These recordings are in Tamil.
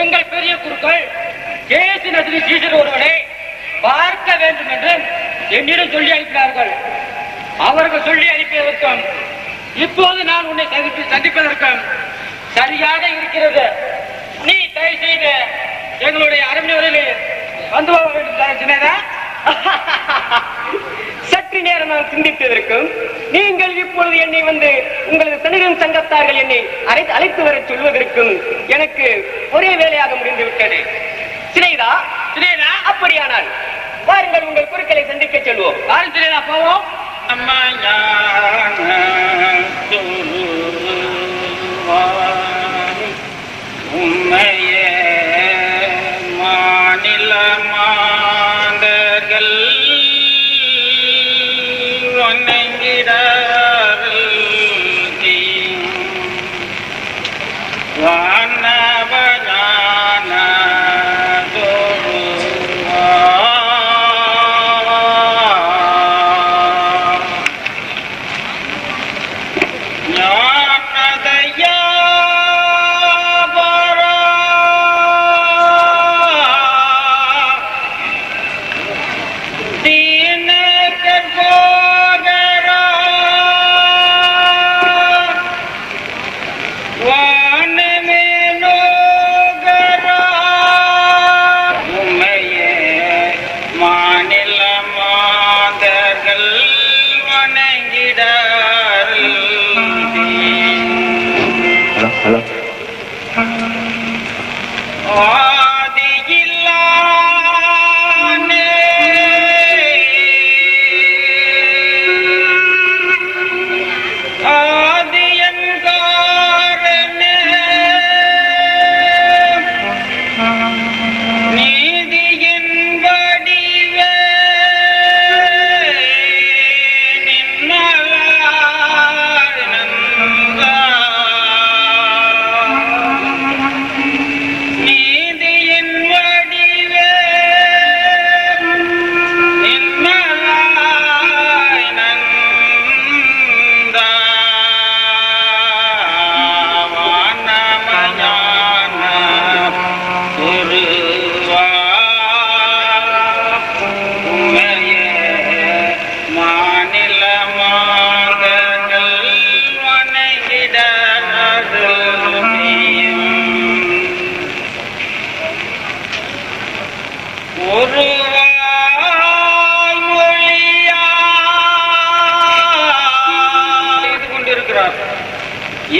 எங்கள் பெரிய குருக்கள் கேசி நதிரி சீசர் ஒருவனை பார்க்க வேண்டும் என்று என்னிடம் சொல்லி அனுப்பினார்கள். அவர்கள் சொல்லி அனுப்பியதற்கும் இப்போது நான் உன்னை சந்திப்பதற்கும் சரியாக இருக்கிறது. நீ தயவு செய்து எங்களுடைய அரண்மனை வரையில் வந்து போக வேண்டும். சற்று நேரம் நான் சிந்தித்ததற்கும் நீங்கள் இப்பொழுது என்னை வந்து உங்களது தனிரும் சங்கத்தார்கள் என்னை அழைத்து வர சொல்வதற்கும் எனக்கு ஒரே வேலையாக முடிந்து விட்டது. சினேகா, அப்படியானால் வாருங்கள், உங்கள் குருக்களை சந்திக்க செல்வோம். சினேகா, போவோம். உண்மையே மாநில மாந்தர்கள்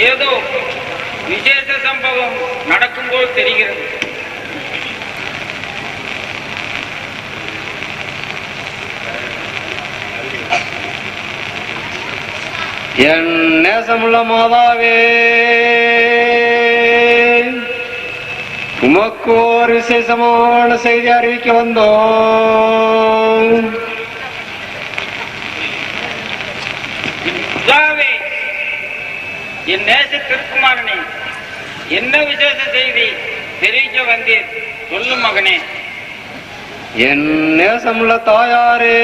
ஏதோ விசேஷ சம்பவம் நடக்கும் போல் தெரிகிறது. என் நேசமுள்ள மாதாவே, உமக்கு ஒரு விசேஷமான செய்தி அறிவிக்க வந்தோம். என் நேச திருக்குமாரனே, என்ன விசேஷ செய்தி தெரிவிக்க வந்தேன், சொல்லும் மகனே. என் நேசமுள்ள தாயாரே,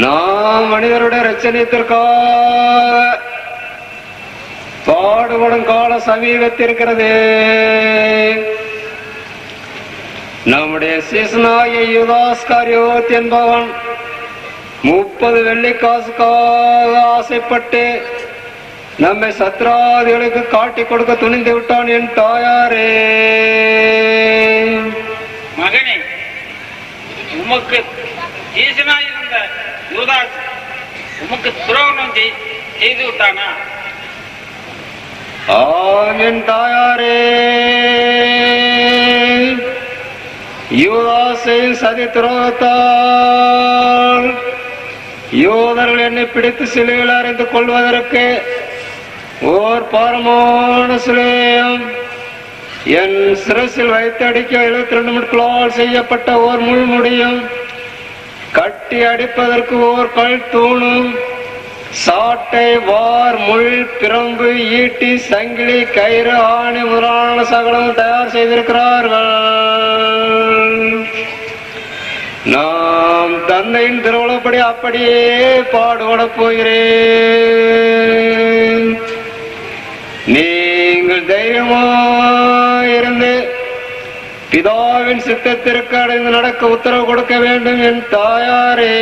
நாம் மனிதருடைய ரட்சணியத்திற்காக பாடுபடும் கால சமீபத்திருக்கிறது. நம்முடைய சீசனாகிய யூதாஸ்காரியோத் என்பவன் 30 வெள்ளிக்காசுக்காக ஆசைப்பட்டு நம்மை சத்ராதிகளுக்கு காட்டி கொடுக்க துணிந்து விட்டான். என் தாயாரே, மகனே, உமக்கு ஈசனாயிருந்த யூதாஸ் உமக்கு துரோகம் செய்து விட்டானா? என் தாயாரே, யூதாஸின் சதி துரோகத்தால் யூதர்கள் என்னை பிடித்து சிலுவையில் அறிந்து கொள்வதற்கு ஓர் பாரமான சிலுவையும் என் சிரசில் வைத்து அடிக்க 72 முட்களால் செய்யப்பட்ட ஓர் முள்முடியும் கட்டி அடிப்பதற்கு ஓர் கல் தூணும் சாட்டை வார் முள் பிரம்பு ஈட்டி சங்கிலி கயிறு ஆணி முதலான சகலம் தயார் செய்திருக்கிறார்கள். நாம் தந்தையின் திருவுளப்படி அப்படியே பாடுபட போகிறேன். நீங்கள் தைரியமாயிருந்து பிதாவின் சித்தத்திற்கு அடைந்து நடக்க உத்தரவு கொடுக்க வேண்டும் என் தாயாரே.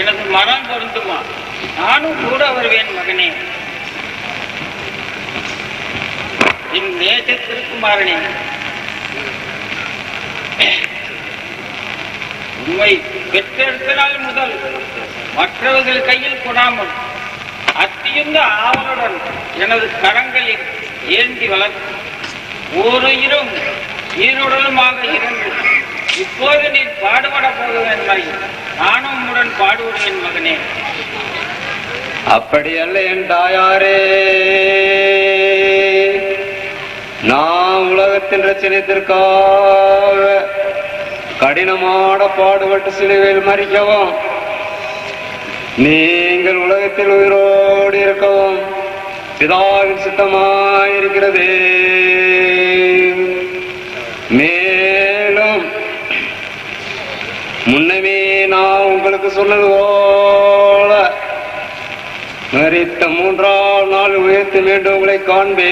எனது மனம் பொருந்துமா? நானும் கூட வருவேன் மகனே. என் நேசத்திற்குமாரனே, உண்மை பெற்றெடுத்த நாள் முதல் மற்றவர்கள் கையில் கொடாமல் அத்தியுந்த ஆவலுடன் எனது கரங்களில் ஏந்தி வளர்த்து ஓருயிரும் ஈருடலுமாக இருந்து இப்போது நீ பாடுபட போகுவேன். நானும் உடன் பாடுவேன் மகனே. அப்படி அல்ல என் தாயாரே, நான் உலகத்தின் ரச்சனைத்திற்காக கடினமான பாடுபட்டு சிலுவையில் மறிக்கவும், நீங்கள் உலகத்தில் உயிரோடு இருக்கவும் பிதாவின் சித்தமாயிருக்கிறது. மேலும் முன்னமே நான் உங்களுக்கு சொன்னது போல மரித்த 3ஆம் நாள் உயர்த்தி மீண்டும் உங்களை காண்பேன்.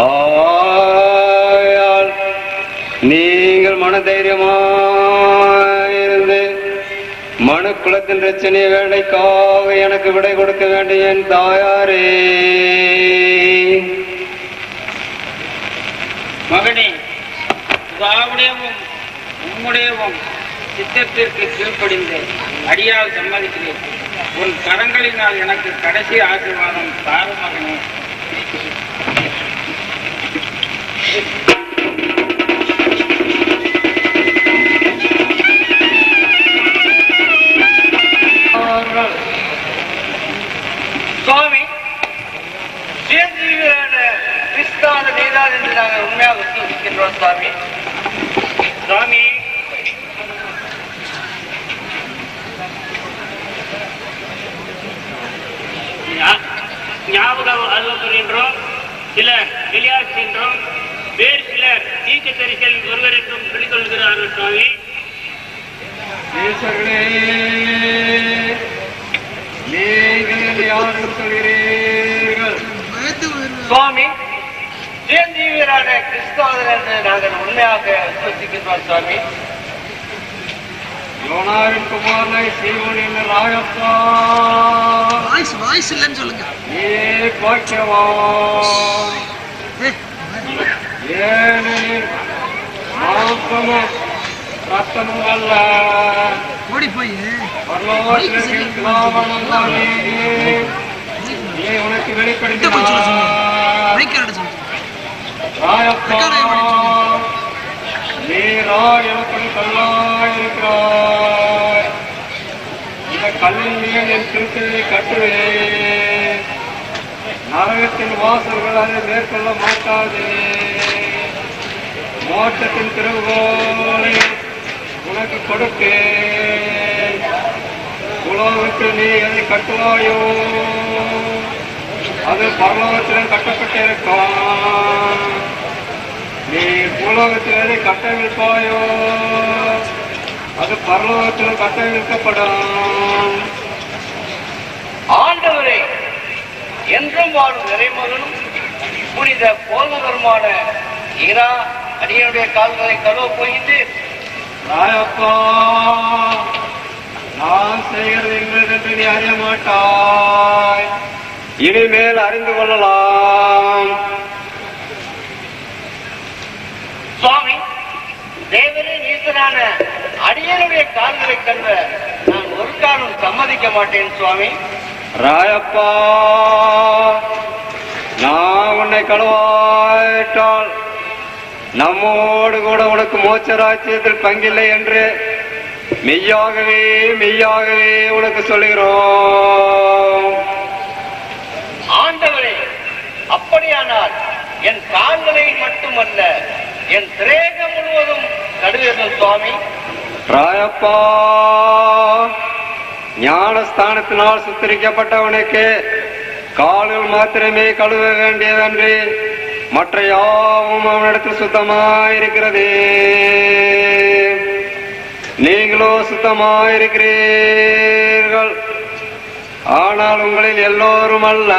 ஆயால் நீங்கள் மனதைரியமாயிருந்து மனு குலத்தின் ரச்சனை வேலைக்காக எனக்கு விடை கொடுக்க வேண்டிய என் தாயாரே. மகனே, உங்களுடையவும் உம்முடையவும் சித்தத்திற்கு கீழ்ப்படிந்து அடியால் சம்மதிக்கிறேன். உன் கரங்களினால் எனக்கு கடைசி ஆசீர்வாதம் தாரும் மகனே. சுவாமி, கிறிஸ்தான நீதான் என்று நாங்கள் உண்மையாக விசுவசிக்கின்றோம் சுவாமி. சுவாமி, ஞாபகம் அருள் என்றோம், சிலர் வெளியாட்சி என்றோம், வேறு சிலர் தீர்க்க தரிசல் ஒருவர் என்றும் சொல்லிக் கொள்கிறார்கள். சுவாமி, நீங்கள் யாரும் சொல்கிறீர்கள்? சுவாமி, சுயந்தீவியரான கிறிஸ்துவர்கள் என்று நாங்கள் உண்மையாக விசுவசிக்கின்றோம் சுவாமி. யோனாவின் குமாரனை சீமோனின் ராயப்பா, வாய்ஸ் இல்லைன்னு சொல்லுங்க. நீ பாக்கியவான். ஏனெனில் மாம்சமும் ரத்தமும் அல்ல, ஓடி போய் நீ உனக்கு வெளிப்படுத்தினாய். ராயப்பா, நீரா எனக்கு கல்லாயிருக்கிறாய். இந்த கல்லின் மேல் என் திருச்செயை கட்டுவேன். நரகத்தின் வாசல்கள் அதை மேற்கொள்ள மாட்டாது. மோட்சத்தின் திறவுகோலை உனக்கு கொடுப்பேன். உலகத்தில் நீ எதை கட்டுவாயோ அது பரலோகத்திலும் கட்டப்பட்டிருக்கும். நீ பூலோகத்திலே கட்டவிழ்ப்பாயோ, அது பரலோகத்திலும் கட்டவிழ்க்கப்படும். ஆண்டவரே, என்றும் வாழும் நிறைமகனும் புனித போதகருமான ஈரா அடியனுடைய கால்களை கழுவ போகின்றேன். ராயப்பா, நான் செய்கிறது என்று நீ அறிய மாட்டாய், இனிமேல் அறிந்து கொள்ளலாம். சுவாமி, தேவரின் ஈசனான அடியனுடைய கால்களை கண்ட நான் ஒரு காலம் சம்மதிக்க மாட்டேன் சுவாமி. ராயப்பா, நான் உன்னை கழுவாயிட்டால் நம்மோடு கூட உனக்கு மோட்ச ராஜ்யத்தில் பங்கில்லை என்று மெய்யாகவே மெய்யாகவே உனக்கு சொல்லுகிறோம். ஆண்டவரே, அப்படியானால் என் கால்களை மட்டுமல்ல என் திரேகம் முழுவதும் கழுவுங்கள் சுவாமி. ராயப்பா, ஞானஸ்தானத்தினால் சுத்தரிக்கப்பட்டவனுக்கு கால்கள் மாத்திரமே கழுவ வேண்டியதன்றி மற்ற யாவும் அவனிடத்தில் சுத்தமாயிருக்கிறது. நீங்களோ சுத்தமாயிருக்கிறீர்கள், ஆனால் உங்களில் எல்லோரும் அல்ல.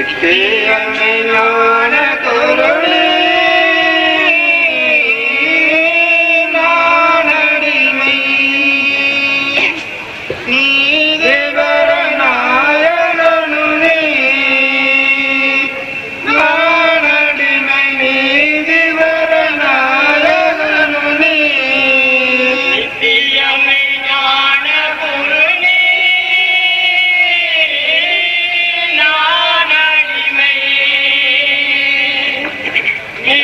நித்தியமை ஞான குருளே நானடிமை நீதிபர நாயகனுனே நானடிமை நீதிபர நாயகனுனே நித்தியமை ஞான குருளே நான் அடிமை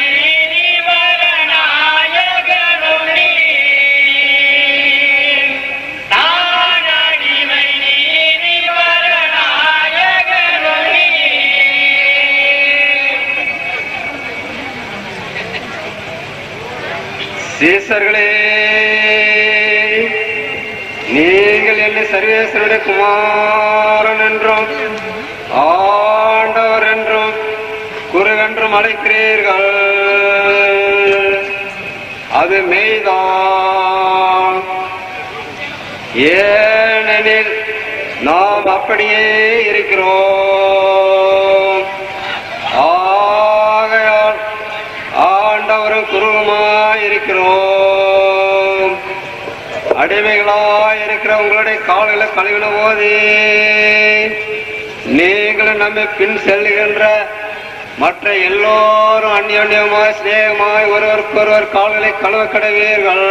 நீதிபர நாயகனுனே நான் அடிமை நீதிபர நாயகனுனே. சீசர்களே, நீங்கள் என்னை சர்வேஸ்வருடைய குமாரன் என்றும் ஆண்டவர் என்றும் குருவென்றும் அழைக்கிறீர்கள். அது மெய்தான். ஏனெனில் நாம் அப்படியே இருக்கிறோம். ஆகையால் ஆண்டவரும் குருவுமாய் இருக்கிறோம். அடிமைகளாய் இருக்கிற உங்களுடைய கால்களை கழுவின போதே நீங்களும் நம்மை பின் செல்லுகின்ற மற்ற எல்லோரும் அந்யோன்யமாய் சிநேகமாய் ஒருவருக்கொருவர் கால்களை கழுவ கடவீர்கள்.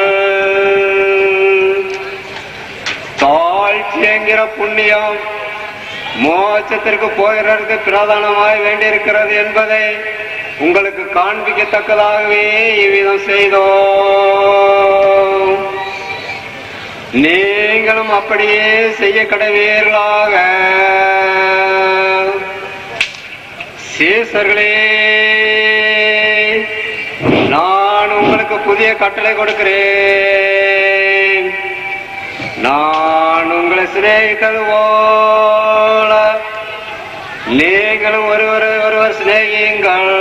தாழ்ச்சி என்கிற புண்ணியம் மோட்சத்திற்கு போகிறதற்கு பிரதானமாய் வேண்டியிருக்கிறது என்பதை உங்களுக்கு காண்பிக்கத்தக்கதாகவே இவ்விதம் செய்தோம். நீங்களும் அப்படியே செய்ய கடவீர்களாக. சீசர்களே, நான் உங்களுக்கு புதிய கட்டளை கொடுக்கிறேன். நான் உங்களை சிநேகித்தது போல நீங்களும் ஒருவர் சிநேகியுங்கள்.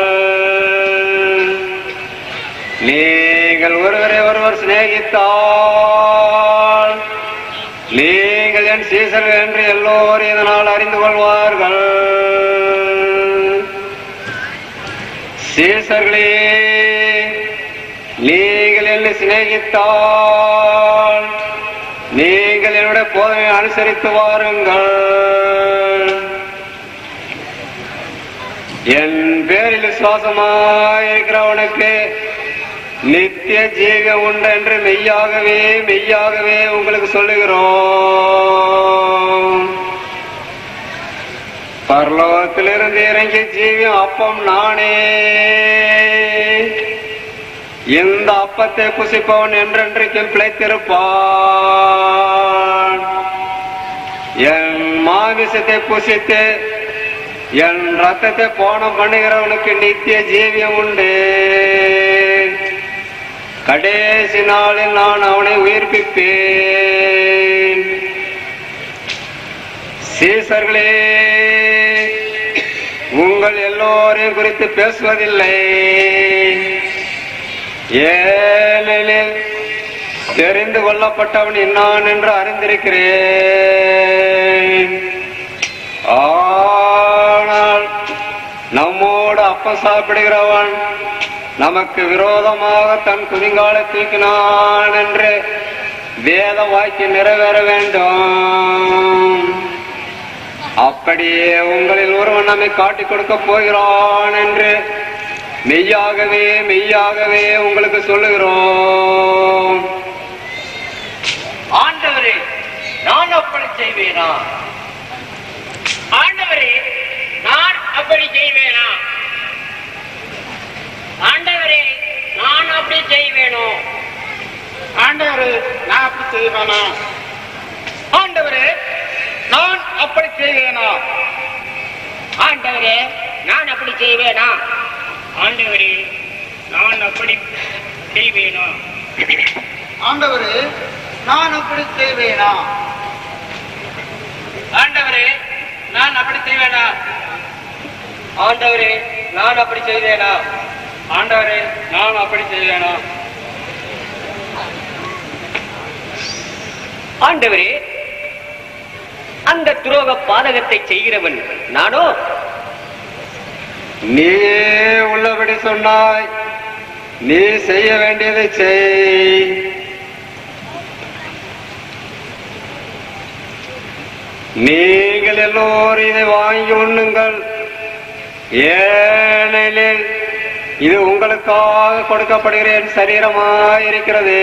நீங்கள் ஒருவர் சிநேகித்தால் நீங்கள் என் சீசர்கள் என்று எல்லோரும் இதனால் அறிந்து கொள்வார்கள். சீசர்களே, நீங்கள் என்னை சிநேகித்தால் நீங்கள் என்னுடைய போதனை அனுசரித்து வாருங்கள். என் பேரில் விசுவாசமாயிருக்கிறவனுக்கு நித்திய ஜீவம் உண்டு என்று மெய்யாகவே உங்களுக்கு சொல்லுகிறோம். பரலோகத்திலிருந்து இறங்கிய ஜீவியம் அப்பம் நானே. இந்த அப்பத்தை புசிப்பவன் என்றென்றைக்கும் பிழைத்திருப்பான். என் மாமிசத்தை புசித்து என் ரத்தத்தை பானம் பண்ணுகிறவனுக்கு நித்திய ஜீவியம் உண்டு. கடைசி நாளில் நான் அவனை உயிர்ப்பிப்பேன். சீசர்களே, உங்கள் எல்லோரையும் குறித்து பேசுவதில்லை. ஏனெனில் தெரிந்து கொள்ளப்பட்டவன் என்னான் என்று அறிந்திருக்கிறேன். ஆனால் நம்மோடு அப்பம் சாப்பிடுகிறவன் நமக்கு விரோதமாக தன் குதிங்காலை தூக்கினான் என்று வேத வாக்கியம் நிறைவேற வேண்டும். அப்படியே உங்களில் ஒருவன் நம்மை காட்டிக் கொடுக்க போகிறான் என்று மெய்யாகவே உங்களுக்கு சொல்லுகிறோம். ஆண்டவரே, நான் அப்படி செய்வேனா? ஆண்டவரே, நான் அப்படி செய்வேனா? ஆண்டவரே, நான் அப்படி செய்வேனோ? ஆண்டவரே, நான் அப்படி செய்வேனா? ஆண்டவரே, நான் அப்படி செய்வேனா? ஆண்டவரே, நான் அப்படி செய்வேனா? ஆண்டவரே, நான் அப்படி செய்வேனா? ஆண்டவரே, நான் அப்படி செய்வேனா? ஆண்டவரே, நான் அப்படி செய்வேனா? ஆண்டவரே, நான் அப்படி செய்வேனா? ஆண்டவரே, நான் அப்படி செய்வேனா? ஆண்டவரே, அந்த துரோக பாதகத்தை செய்கிறவன் நானோ? நீயே உள்ளபடி சொன்னாய், நீ செய்ய வேண்டியதை செய். நீங்கள் எல்லோரும் இதை வாங்கி உண்ணுங்கள், ஏனெனில் இது உங்களுக்காக கொடுக்கப்படுகிற என் சரீரமாயிருக்கிறது.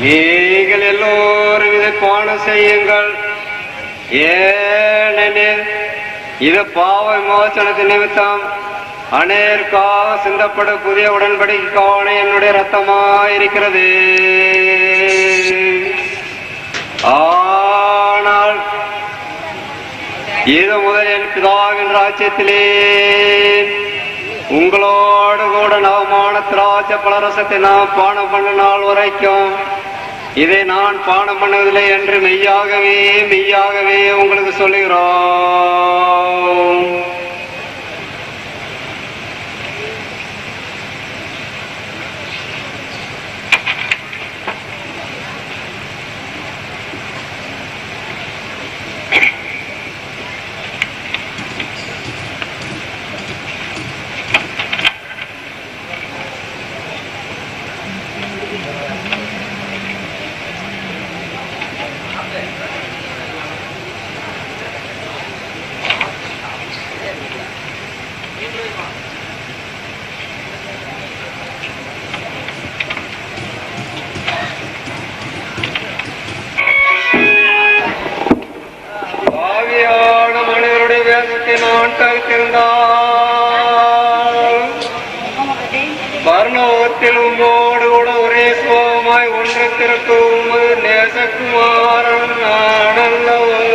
நீங்கள் எல்லோரும் இதை பானம் செய்யுங்கள், ஏனெனில் இது பாவ விமோசனத்தின் நிமித்தம் அநேருக்காக சிந்தப்படும் புதிய உடன்படிக்கைக்கான என்னுடைய இரத்தமாயிருக்கிறது. ஆனால் இது முதல் என் பிதாவின் ராஜ்யத்திலே உங்களோடு கூட நவமான திராட்சை பலரசத்தை நான் பானம் பண்ண நாள் வரைக்கும் இதை நான் பானம் பண்ணுவதில்லை என்று மெய்யாகவே மெய்யாகவே உங்களுக்கு சொல்லுகிறோம். நான் கருத்திருந்தால் பர்ணவத்தில் உம்மோடு கூட ஒரே சுவமாய் ஒன்றத்திற்கும் நேசகுமாரன் நானல்லவர்.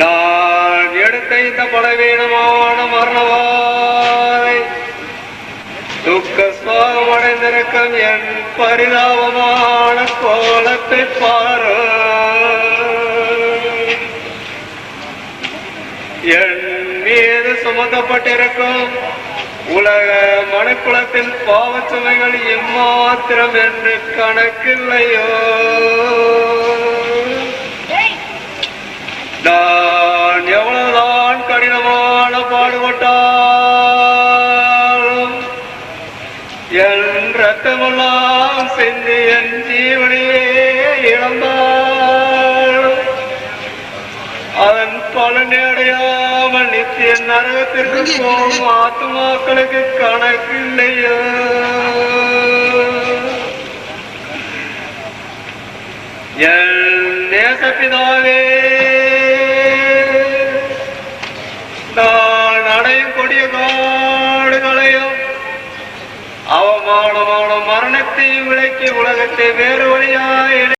நான் எடுத்த இந்த பலவீனமான மரணவாய் துக்க சுவாகம் அடைந்திருக்கும் என் பரிதாபமான கோலத்தை பாரு. என் மீது சுமத்தப்பட்டிருக்கும் உலக மனுக்குலத்தின் பாவச்சுமைகள் எம்மாத்திரம் என்று கணக்கில்லையோ. நான் எவ்வளவுதான் கடினமான பாடுபட்டாலும் என் ரத்தமெல்லாம் சிந்தி என் ஜீவனையே இழந்தாலும் அதன் பலனடையாமல் நித்திய நரகத்திற்கு போகும் ஆத்மாக்களுக்கு கணக்கு இல்லையோ. பிதாவே, நான் அடையும் கொடிய காடுகளையும் அவமானமான மரணத்தை விலக்கி உலகத்தை வேறு வழியாய்